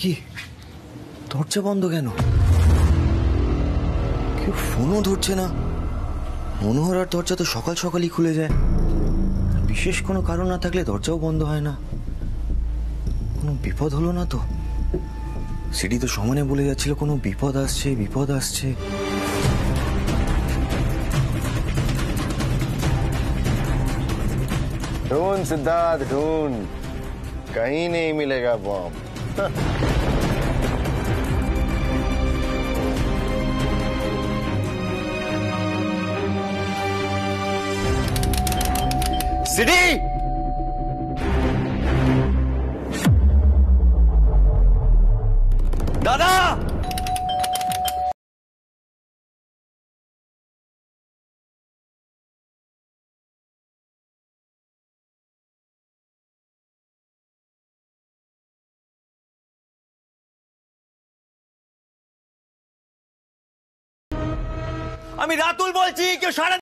কি দরজা বন্ধ কেন? কেউ ফোনও ধরছে না। মনোহরার দরজা তো সকাল সকালই খুলে যায়। বিশেষ কোনো কারণ না থাকলে দরজাও বন্ধ হয় না। কোনো বিপদ হলো না তো? সিডি তো সমানে বলে যাচ্ছিল কোনো বিপদ আসছে, বিপদ আসছে। ढूंढ सिद्धार्थ ढूंढ, कहीं नहीं मिलेगा बॉम्ब। সিডি! দাদা! আমি রাতুল বলছি, কেউ সাড়া।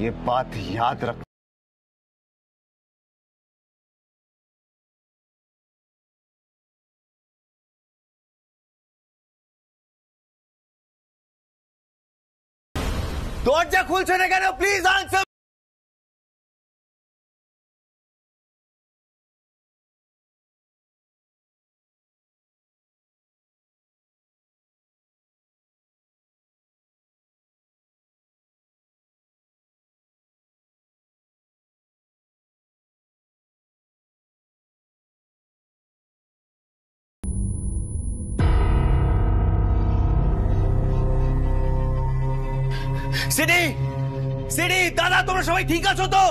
ये बात याद रख। দরজা খুলছে না কেন? Please answer. সিডি! সিডি! দাদা, তোমরা সবাই ঠিক আছো তো?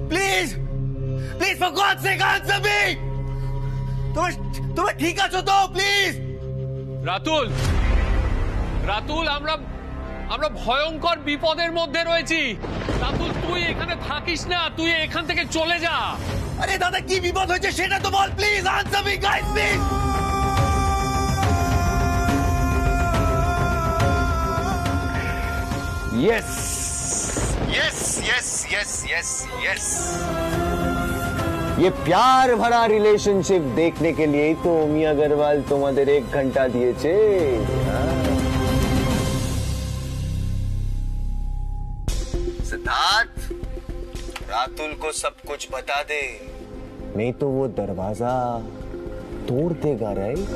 Please please for gods sec answer me. তোমরা ঠিক আছো তো? প্লিজ। রাতুল, রাতুল, আমরা ভয়ঙ্কর বিপদের মধ্যে রয়েছি। রাতুল, তুই এখানে থাকিস না, তুই এখান থেকে চলে যা। আরে দাদা, কি বিপদ হয়েছে সেটা তো বল। Please answer me guys, please. Yes yes yes yes yes yes, ये प्यार भरा रिलेशनशिप देखने के लिए ही तो ओमी अग्रवाल तुम्हारे 1 घंटा दिए थे। सिद्धार्थ, रातुल को सब कुछ बता दे, नहीं तो वो दरवाजा तोड़ देगा। राइट?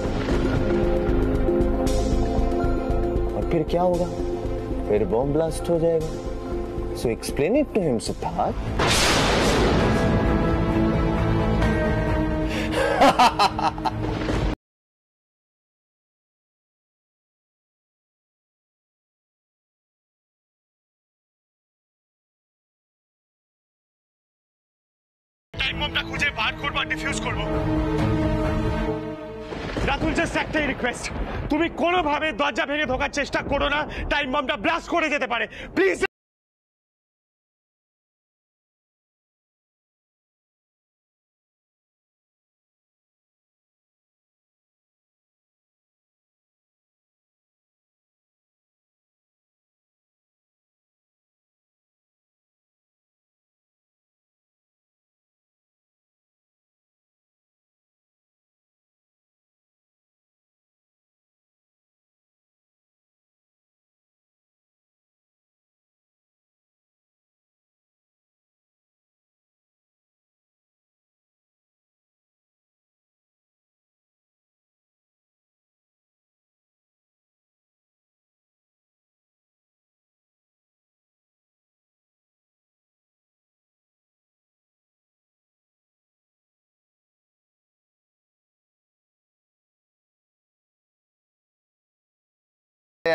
और फिर क्या होगा? फिर बॉम्ब ब्लास्ट हो जाएगा। So explain it to him Siddharth. Time বমটা খুঁজে বার করব আর ডিফিউজ করব। রাতুল, জাস্ট একটাই রিকোয়েস্ট, তুমি কোনোভাবে দরজা ভেঙে ঢোকার চেষ্টা করো না। টাইম বমটা ব্লাস্ট করে যেতে পারে, প্লিজ।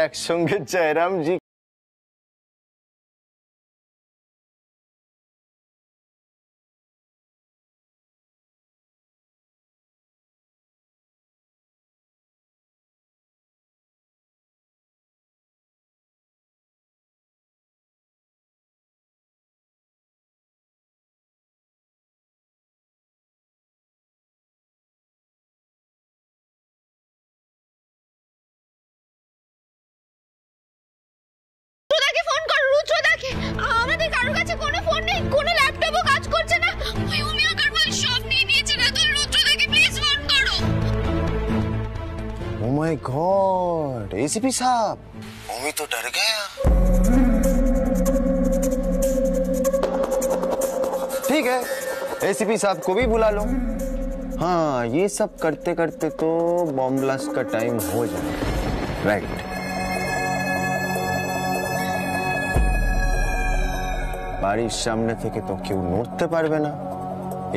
একসঙ্গে জয়রাম জি রুদ্রদাকে ফোন কর, রুদ্রদাকে। আমাদের কারোর কাছে কোনো ফোন নেই, কোনো ল্যাপটপও কাজ করছে না। ওই উমি আগরওয়াল সব নিয়ে নিয়েছে। রাতুল, রুদ্রদাকে প্লিজ ফোন করো। ओ माय गॉड एसीपी साहब उमी तो डर गया। ठीक है एसीपी साहब को भी बुला लो। हाँ ये सब करते करते तो बॉम्ब ब्लास्ट का टाइम हो जाए। राइट बारिश सामने থেকে তো কেউ নড়তে পারবে না।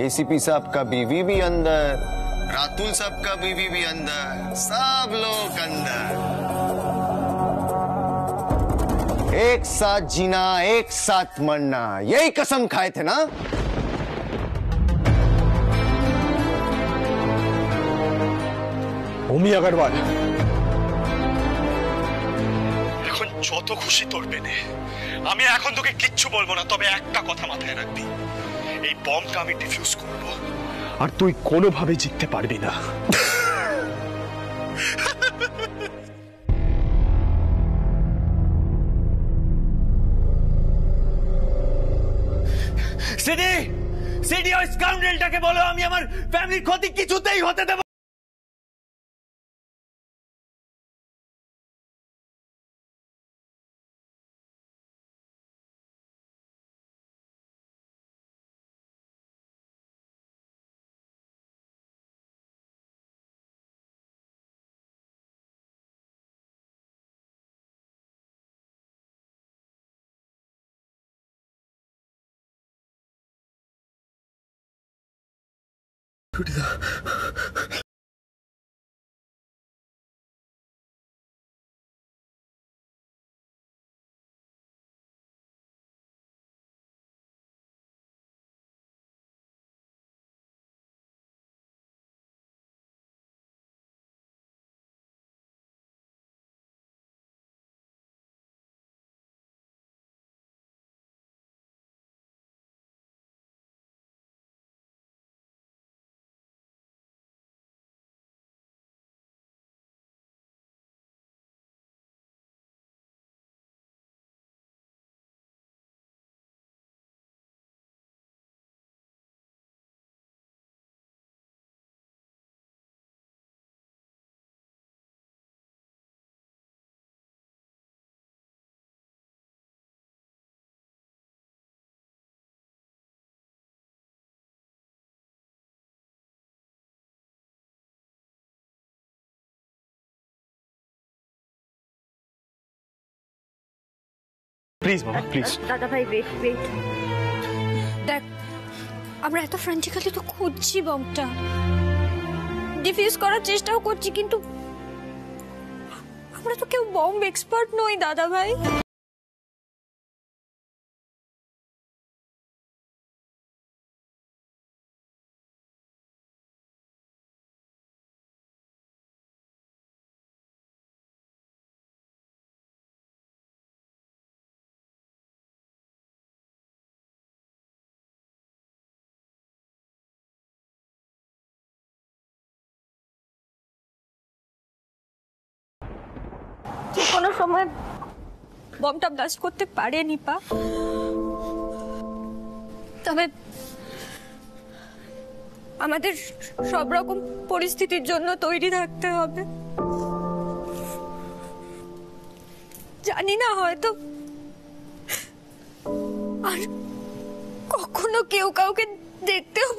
एसीपी साहब का बीवी भी अंदर, रातुल साहब का बीवी भी अंदर, सब लोग अंदर। एक साथ जीना एक साथ मरना, यही कसम खाए थे ना। উমি আগরওয়াল, এখন যত খুশি তোর পেনে। আমি এখন তোকে কিচ্ছু বলবো না, তবে একটা কথা মাথায় রাখবি, এই বমটা আমি ডিফিউজ করব, আর তুই কোনোভাবে জিততে পারবি না। সিডি সিডি ওই স্কাউন্ডেলটাকে বলো আমি আমার ফ্যামিলির ক্ষতি কিছুতেই হতে দেব। প্লিজ বাবা, প্লিজ। দাদা ভাই ওয়েট ওয়েট, দেখ আমরা এত ফ্র্যাঞ্চিক্যালি তো খুঁজছি বমটা, ডিফিউজ করার চেষ্টাও করছি, কিন্তু আমরা তো কেউ বম্ব এক্সপার্ট নই দাদা ভাই। যে কোনো সময় বমটা ব্লাস্ট করতে পারে নিপা, তবে আমাদের সব রকম পরিস্থিতির জন্য তৈরি থাকতে হবে। জানি না, হয়তো আর কখনো কেউ কাউকে দেখতেও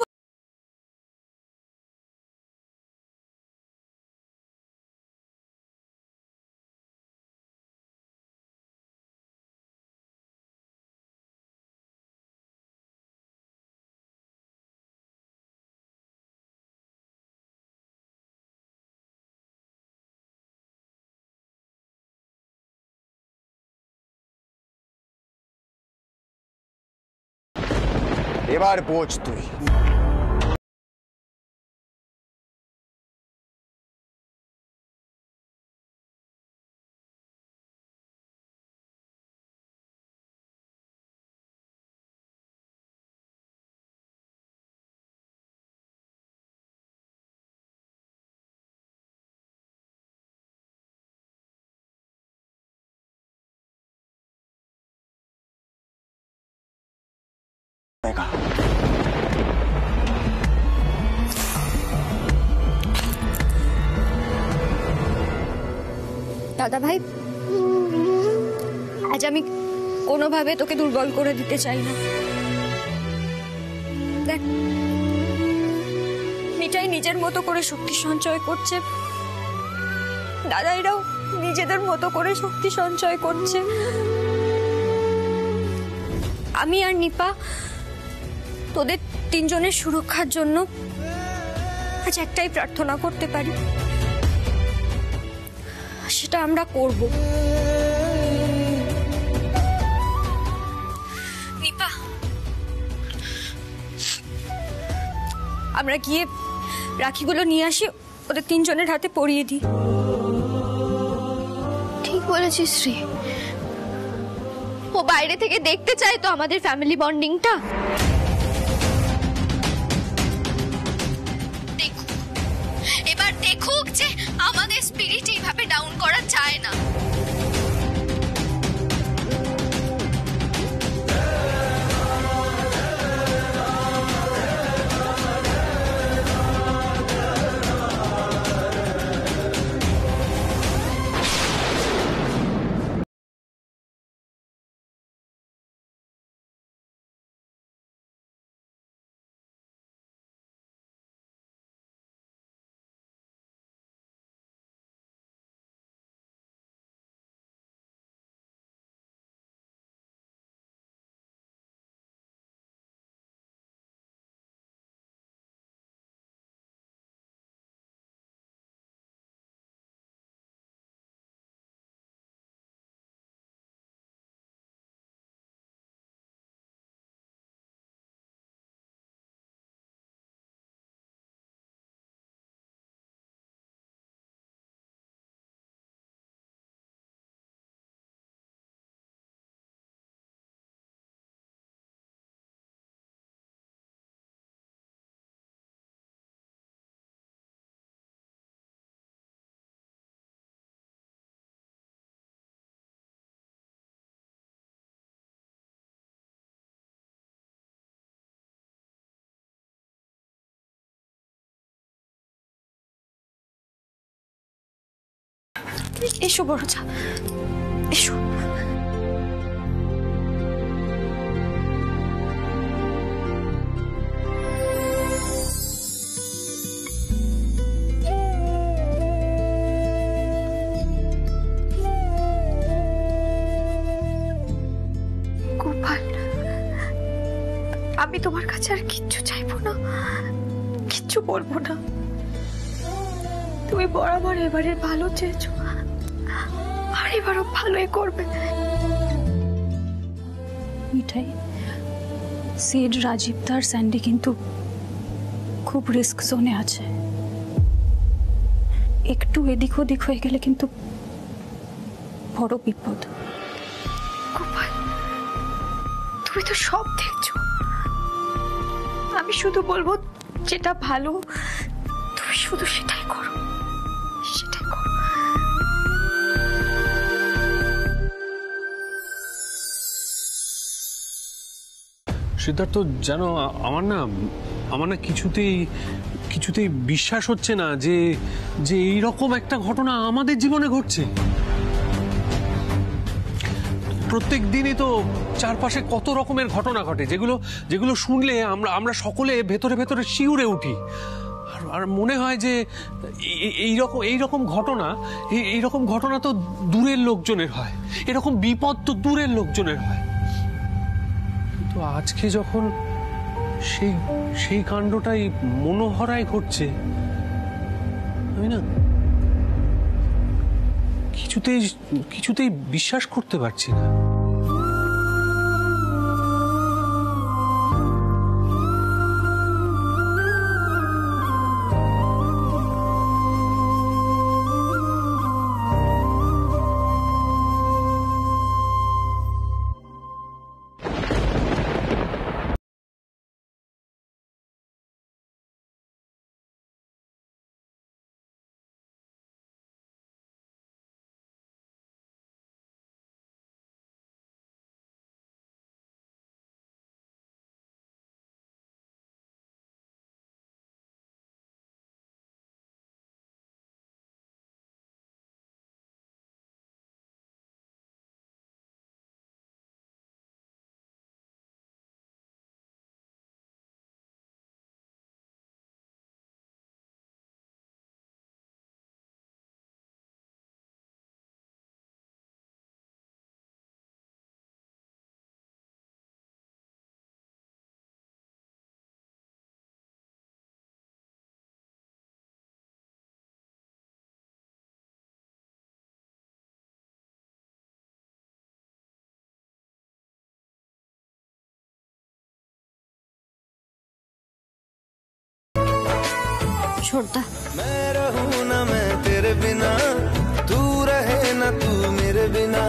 এবার বোঝ তুই। দাদা ভাই, আজ আমি কোনোভাবে তোকে দুর্বল করে দিতে চাই না। দেখ, মিঠাই নিজের মতো করে শক্তি সঞ্চয় করছে, দাদাইরাও নিজেদের মতো করে শক্তি সঞ্চয় করছে। আমি আর নিপা তোদের তিনজনের সুরক্ষার জন্য আজ একটাই প্রার্থনা করতে পারি, সেটা আমরা করব। নিপা, আমরা গিয়ে রাখিগুলো নিয়ে আসি, ওদের তিনজনের হাতে পরিয়ে দিই। ঠিক বলেছিস শ্রী। ও বাইরে থেকে দেখতে চায় তো আমাদের ফ্যামিলি বন্ডিংটা। এবার দেখুক যে আমাদের স্পিরিট এইভাবে ডাউন করা যায় না। এসো বড়জা, এসো। গোপাল, আমি তোমার কাছে আর কিচ্ছু চাইবো না, কিচ্ছু বলবো না। তুমি বরাবর এবারে ভালো চেয়েছো, আর এবারও ভালোই করবে। মিঠাই, সিড, রাজীব আর স্যান্ডি কিন্তু খুব রিস্ক জোনে আছে। একটু এদিক ওদিক হয়ে গেলে কিন্তু বড় বিপদ। গোপাল, তুমি তো সব দেখছো, আমি শুধু বলবো যেটা ভালো, তুমি শুধু সেটাই করো, সেটাই করো। সিদ্ধার্থ, জানো আমার না কিছুতেই বিশ্বাস হচ্ছে না যে যে এইরকম একটা ঘটনা আমাদের জীবনে ঘটছে। প্রত্যেক দিনই তো চারপাশে কত রকমের ঘটনা ঘটে, যেগুলো শুনলে আমরা সকলে ভেতরে ভেতরে শিউরে উঠি। আর মনে হয় যে এইরকম ঘটনা তো দূরের লোকজনের হয়, এরকম বিপদ তো দূরের লোকজনের হয়। তো আজকে যখন সেই কাণ্ডটাই মনোহরায় ঘটছে, আমি না কিছুতেই বিশ্বাস করতে পারছি না। छोड़ता। मैं रहूं ना मैं तेरे बिना, तू रहे ना तू मेरे बिना।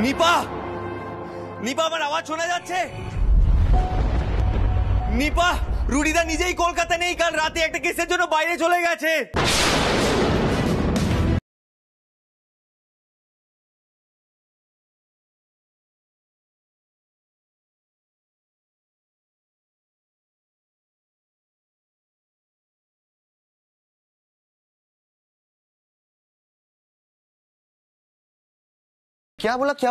নিপা, নিপা আমার আওয়াজ শোনা যাচ্ছে? নিপা, রুডিদা নিজেই কলকাতা নেই, কাল রাতে একটা কেসের জন্য বাইরে চলে গেছে। क्या बोला? क्या?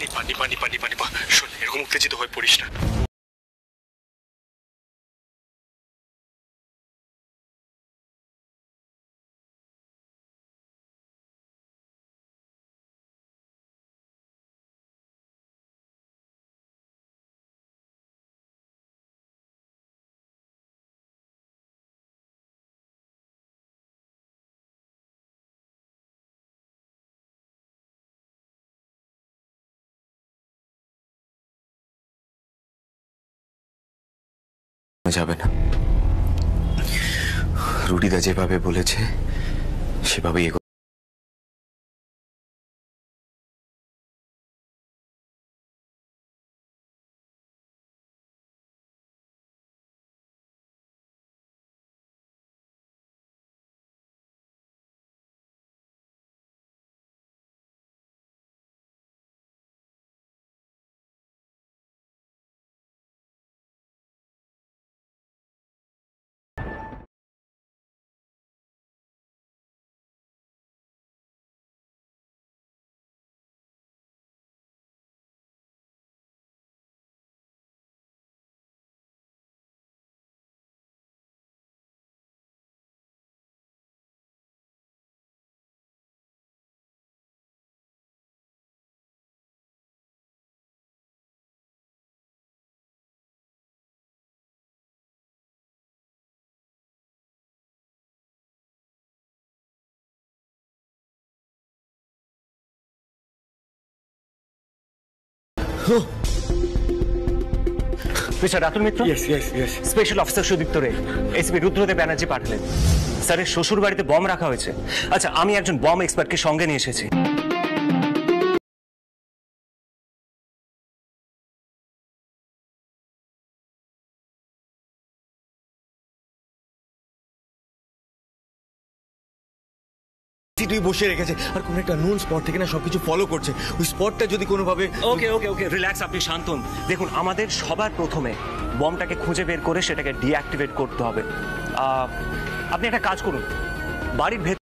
নিপা নিপা নিপা নিপা নিপা শোন, এরকম উত্তেজিত হয়ে পড়িস না। যাবে না, রুডিদা যেভাবে বলেছে সেভাবেই মিস্টার রাতুল মিত্র, স্পেশাল অফিসার সুদীপ্ত রে এসপি রুদ্রদেব ব্যানার্জি পাঠালেন। স্যারের শ্বশুর বাড়িতে বম রাখা হয়েছে। আচ্ছা, আমি একজন বম এক্সপার্টকে সঙ্গে নিয়ে এসেছি। তুই বসে রেখেছে আর কোন একটা নুন স্পট থেকে না সবকিছু ফলো করছে। ওই স্পটটা যদি কোনোভাবে ওকে ওকে ওকে রিল্যাক্স, আপনি শান্ত হন। দেখুন, আমাদের সবার প্রথমে বমটাকে খুঁজে বের করে সেটাকে ডিঅ্যাক্টিভেট করতে হবে। আপনি একটা কাজ করুন, বাড়ির ভেতর